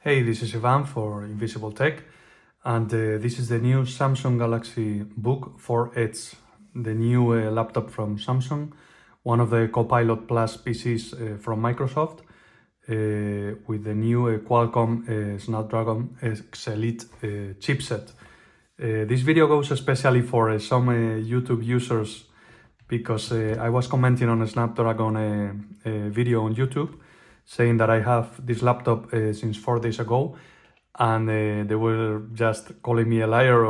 Hey, this is Ivan for Invisible Tech, and this is the new Samsung Galaxy Book 4 Edge, the new laptop from Samsung, one of the Copilot Plus PCs from Microsoft, with the new Qualcomm Snapdragon X Elite chipset. This video goes especially for some YouTube users because I was commenting on a Snapdragon video on YouTube saying that I have this laptop since 4 days ago, and they were just calling me a liar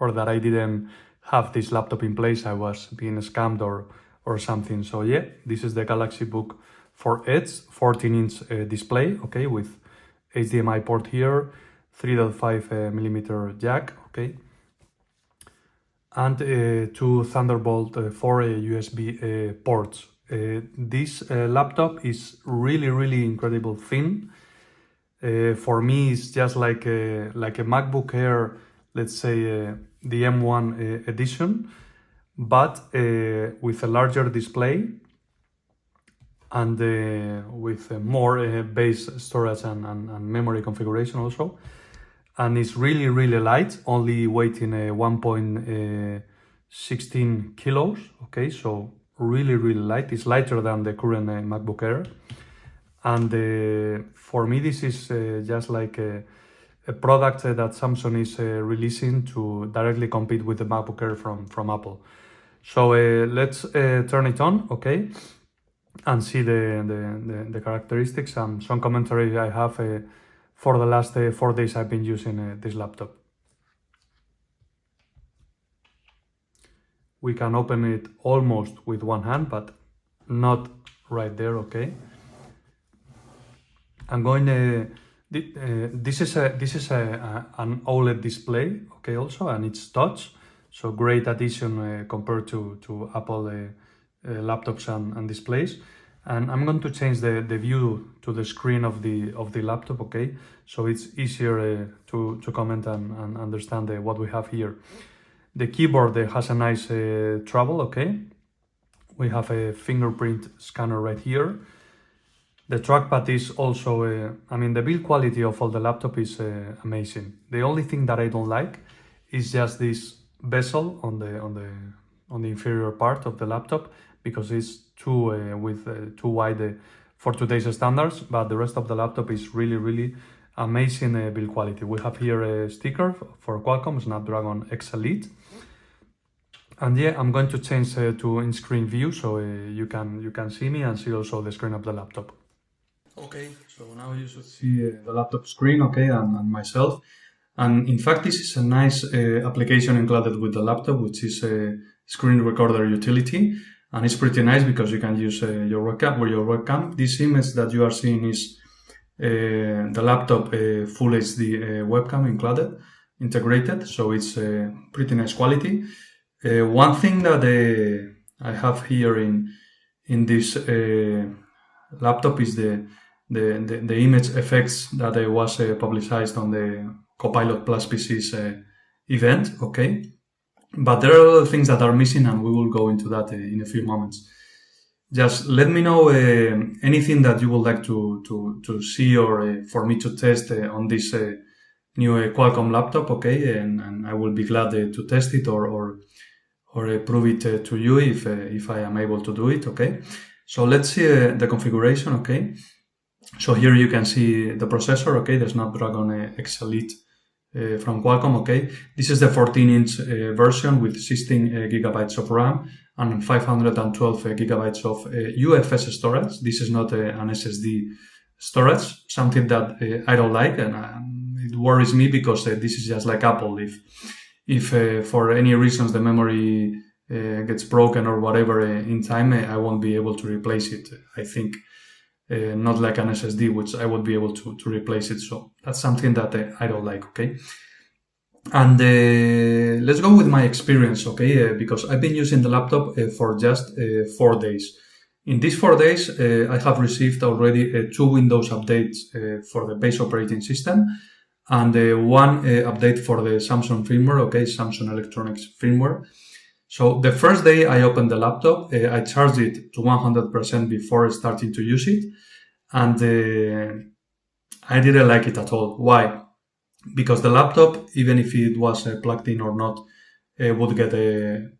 or that I didn't have this laptop in place, I was being scammed or something. So yeah, this is the Galaxy Book 4 Edge, 14-inch display, okay, with HDMI port here, 3.5 millimeter jack, okay, and two Thunderbolt 4 USB ports. This laptop is really incredible thin. For me, it's just like a MacBook Air, let's say the M1 edition, but with a larger display and with more base storage and memory configuration also. And it's really light, only weighing 1.16 kilos, okay, so really light. It's lighter than the current MacBook Air. And for me, this is just like a product that Samsung is releasing to directly compete with the MacBook Air from Apple. So let's turn it on, okay, and see the characteristics and some commentary I have for the last 4 days I've been using this laptop. We can open it almost with one hand, but not right there, okay. I'm going this is an OLED display, okay, also, and it's touch, so great addition compared to Apple laptops and displays. And I'm going to change the view to the screen of the laptop, okay, so it's easier to comment and understand what we have here. The keyboard has a nice travel, okay. We have a fingerprint scanner right here. The trackpad is also, I mean, the build quality of all the laptop is amazing. The only thing that I don't like is just this bezel on the inferior part of the laptop, because it's too wide for today's standards. But the rest of the laptop is really amazing build quality. We have here a sticker for Qualcomm Snapdragon X Elite. And yeah, I'm going to change to in-screen view so you can see me and see also the screen of the laptop. Okay, so now you should see the laptop screen, okay, and myself. And in fact, this is a nice application included with the laptop, which is a screen recorder utility. And it's pretty nice because you can use your webcam. This image that you are seeing is the laptop full HD webcam integrated, so it's pretty nice quality. One thing that I have here in this laptop is the image effects that was publicized on the Copilot Plus PC's event, okay? But there are other things that are missing, and we will go into that in a few moments. Just let me know anything that you would like to see or for me to test on this new Qualcomm laptop, okay? And I will be glad to test it or prove it to you if I am able to do it, okay? So let's see the configuration, okay? So here you can see the processor, okay, the Snapdragon X Elite from Qualcomm, okay. This is the 14-inch version with 16 gigabytes of RAM and 512 gigabytes of UFS storage. This is not an SSD storage, something that I don't like, and it worries me because this is just like Apple. If for any reasons the memory gets broken or whatever in time, I won't be able to replace it. I think not like an SSD, which I would be able to replace it. So that's something that I don't like, okay? And let's go with my experience, okay? Because I've been using the laptop for just 4 days. In these 4 days, I have received already 2 Windows updates for the base operating system and one update for the Samsung firmware, okay, Samsung Electronics firmware. So the first day I opened the laptop, I charged it to 100% before starting to use it. And I didn't like it at all. Why? Because the laptop, even if it was plugged in or not, would get a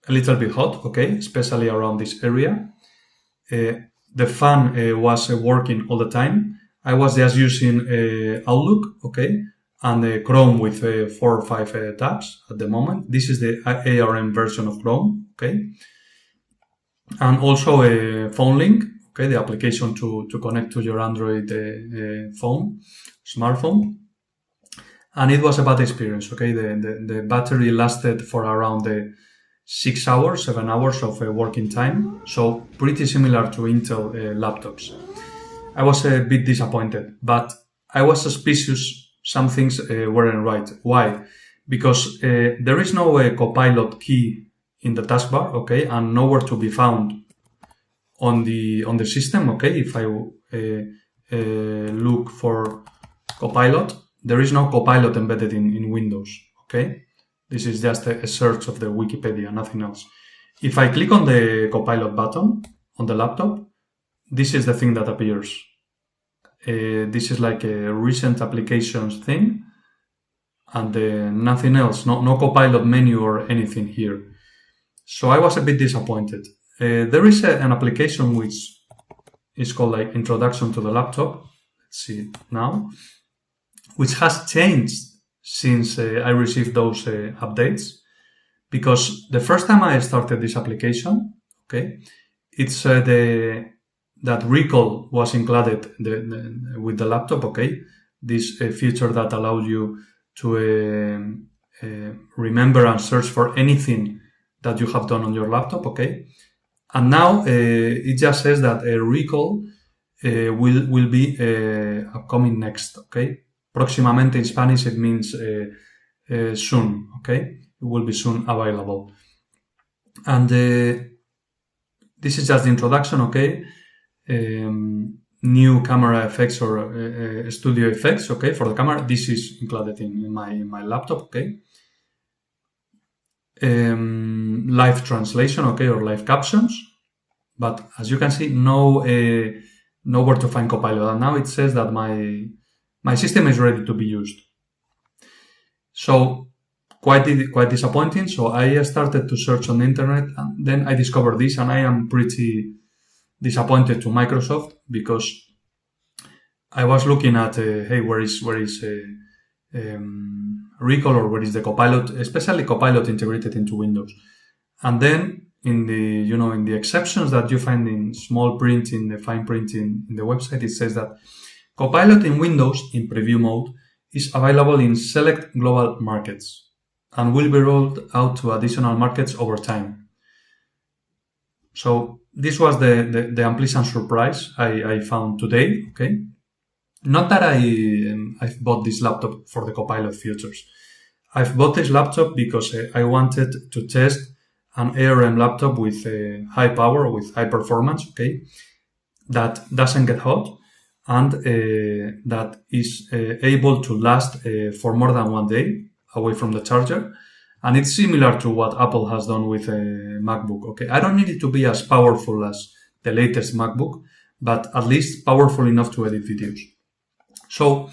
little bit hot, okay, especially around this area. The fan was working all the time. I was just using Outlook, okay, and Chrome with 4 or 5 tabs at the moment. This is the ARM version of Chrome, okay, and also a phone link, okay, the application to connect to your Android phone, smartphone. And it was a bad experience, okay? The battery lasted for around 6 hours, 7 hours of working time. So pretty similar to Intel laptops. I was a bit disappointed, but I was suspicious some things weren't right. Why? Because there is no Copilot key in the taskbar, okay? And nowhere to be found on the system, okay? If I look for Copilot, there is no Copilot embedded in Windows, okay? This is just a search of the Wikipedia, nothing else. If I click on the Copilot button on the laptop, this is the thing that appears. This is like a recent applications thing, and nothing else, no Copilot menu or anything here. So I was a bit disappointed. There is an application which is called like Introduction to the Laptop. Let's see it now, which has changed since I received those updates. Because the first time I started this application, okay, it said that recall was included with the laptop, okay, this feature that allows you to remember and search for anything that you have done on your laptop, okay. And now it just says that a recall will be upcoming next, okay. Próximamente in Spanish it means soon, okay. It will be soon available. And this is just the introduction, okay. New camera effects or studio effects, okay, for the camera. This is included in my laptop, okay. Live translation, okay, or live captions. But as you can see, nowhere to find Copilot. And now it says that my system is ready to be used. So quite disappointing. So I started to search on the internet, and then I discovered this, and I am pretty disappointed to Microsoft, because I was looking at hey, where is recall, or where is the Copilot, especially Copilot integrated into Windows. And then in the exceptions that you find in small print, in the fine print in the website, it says that Copilot in Windows in preview mode is available in select global markets and will be rolled out to additional markets over time. So this was the unpleasant surprise I found today, okay? Not that I've bought this laptop for the Copilot features. I've bought this laptop because I wanted to test an ARM laptop with high power, with high performance, okay? That doesn't get hot, and that is able to last for more than 1 day away from the charger. And it's similar to what Apple has done with a MacBook, okay? I don't need it to be as powerful as the latest MacBook, but at least powerful enough to edit videos. So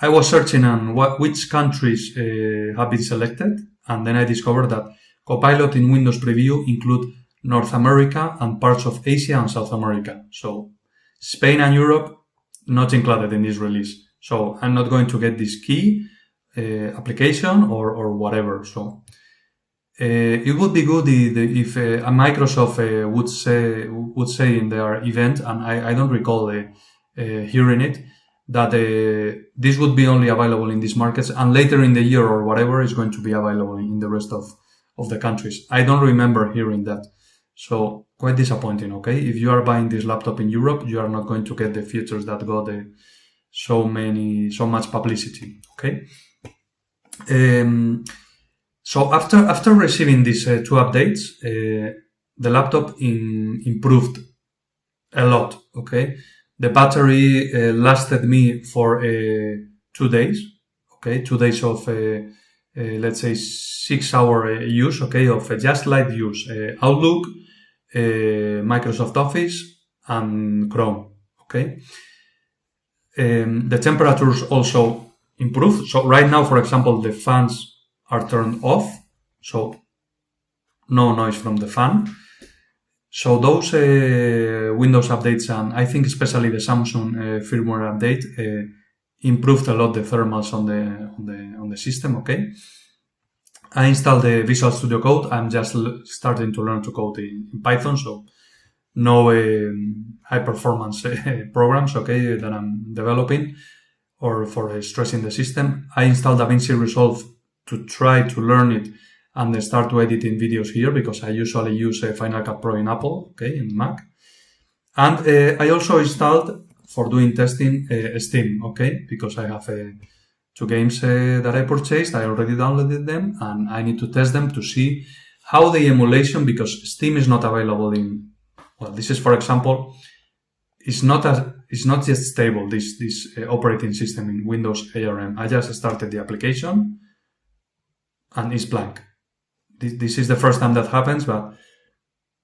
I was searching on which countries have been selected, and then I discovered that Copilot in Windows Preview include North America and parts of Asia and South America. So Spain and Europe not included in this release. So I'm not going to get this key application or whatever. So it would be good if Microsoft would say in their event, and I don't recall hearing it, that this would be only available in these markets, and later in the year or whatever is going to be available in the rest of the countries. I don't remember hearing that. So quite disappointing, okay? If you are buying this laptop in Europe, you are not going to get the features that got so much publicity, okay? So after receiving these 2 updates, the laptop improved a lot, okay? The battery lasted me for 2 days, okay? 2 days of, let's say, 6-hour use, okay? Of just light use, Outlook, Microsoft Office, and Chrome, okay? The temperatures also improve. So right now, for example, the fans are turned off, so no noise from the fan. So those Windows updates, and I think especially the Samsung firmware update, improved a lot the thermals on the system. Okay, I installed the Visual Studio Code. I'm just starting to learn to code in Python, so no high performance programs, okay, that I'm developing or for stressing the system. I installed DaVinci Resolve to try to learn it and start to edit in videos here, because I usually use Final Cut Pro in Apple, okay, in Mac. And I also installed, for doing testing, Steam, okay, because I have 2 games that I purchased. I already downloaded them, and I need to test them to see how the emulation, because Steam is not available in, well, this is, for example, it's not just stable, this operating system in Windows ARM. I just started the application and it's blank. This is the first time that happens, but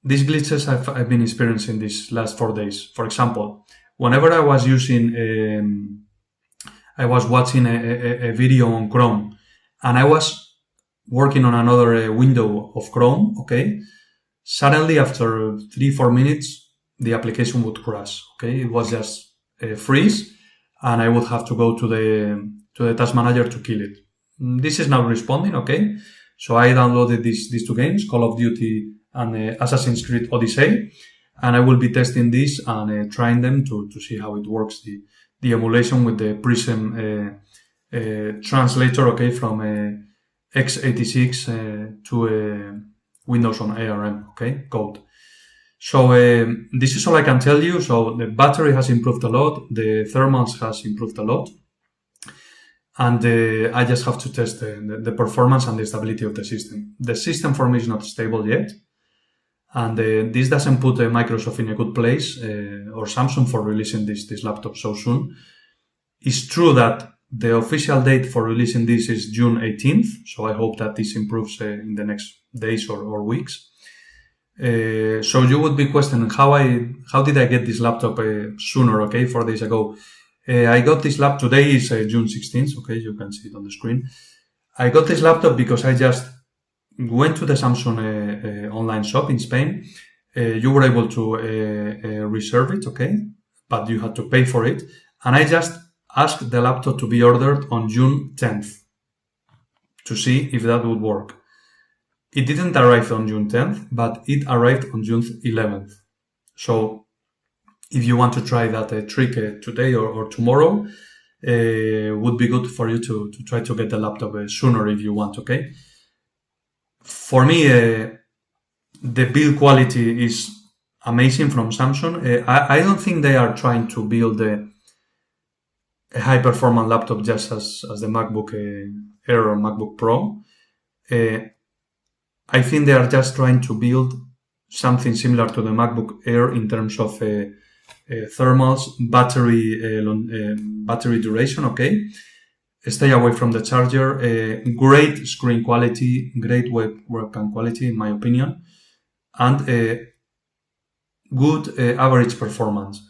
these glitches I've been experiencing these last 4 days. For example, whenever I was watching a video on Chrome, and I was working on another window of Chrome, okay, suddenly after 3-4 minutes, the application would crash, okay? It was just freeze, and I would have to go to the task manager to kill it. This is now responding, okay? So I downloaded these 2 games, Call of Duty and Assassin's Creed Odyssey, and I will be testing this and trying them to see how it works, the emulation with the Prism translator, okay, from x86 to Windows on ARM, okay, code. So this is all I can tell you. So the battery has improved a lot, the thermals has improved a lot, and I just have to test the performance and the stability of the system. The system for me is not stable yet, and this doesn't put Microsoft in a good place, or Samsung, for releasing this laptop so soon. It's true that the official date for releasing this is June 18th, so I hope that this improves in the next days or weeks. So you would be questioning how did I get this laptop sooner, okay, 4 days ago. I got this laptop, today is June 16th, okay, you can see it on the screen. I got this laptop because I just went to the Samsung online shop in Spain. You were able to reserve it, okay, but you had to pay for it. And I just asked the laptop to be ordered on June 10th to see if that would work. It didn't arrive on June 10th, but it arrived on June 11th. So if you want to try that trick today or tomorrow, would be good for you to try to get the laptop sooner if you want, okay? For me, the build quality is amazing from Samsung. I don't think they are trying to build a high-performance laptop just as the MacBook Air or MacBook Pro. I think they are just trying to build something similar to the MacBook Air in terms of thermals, battery duration, okay? Stay away from the charger, great screen quality, great webcam quality, in my opinion, and good average performance,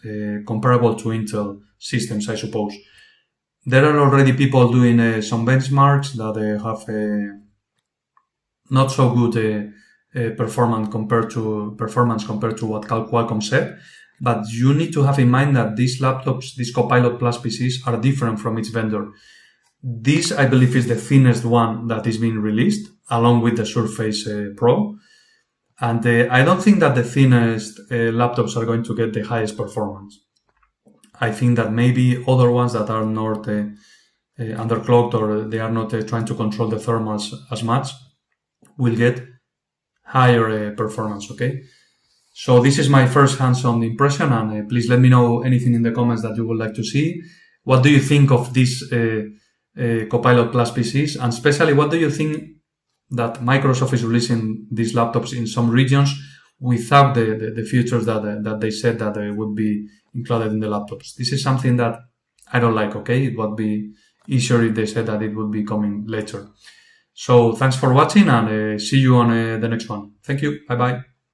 comparable to Intel systems, I suppose. There are already people doing some benchmarks that have not so good performance compared to what Qualcomm said. But you need to have in mind that these laptops, these Copilot Plus PCs, are different from each vendor. This, I believe, is the thinnest one that is being released, along with the Surface Pro. And I don't think that the thinnest laptops are going to get the highest performance. I think that maybe other ones that are not underclocked, or they are not trying to control the thermals as much, will get higher performance, okay? So this is my first hands-on impression, and please let me know anything in the comments that you would like to see. What do you think of these Copilot Plus PCs? And especially, what do you think that Microsoft is releasing these laptops in some regions without the features that they said that would be included in the laptops? This is something that I don't like, okay? It would be easier if they said that it would be coming later. So thanks for watching, and see you on the next one. Thank you. Bye-bye.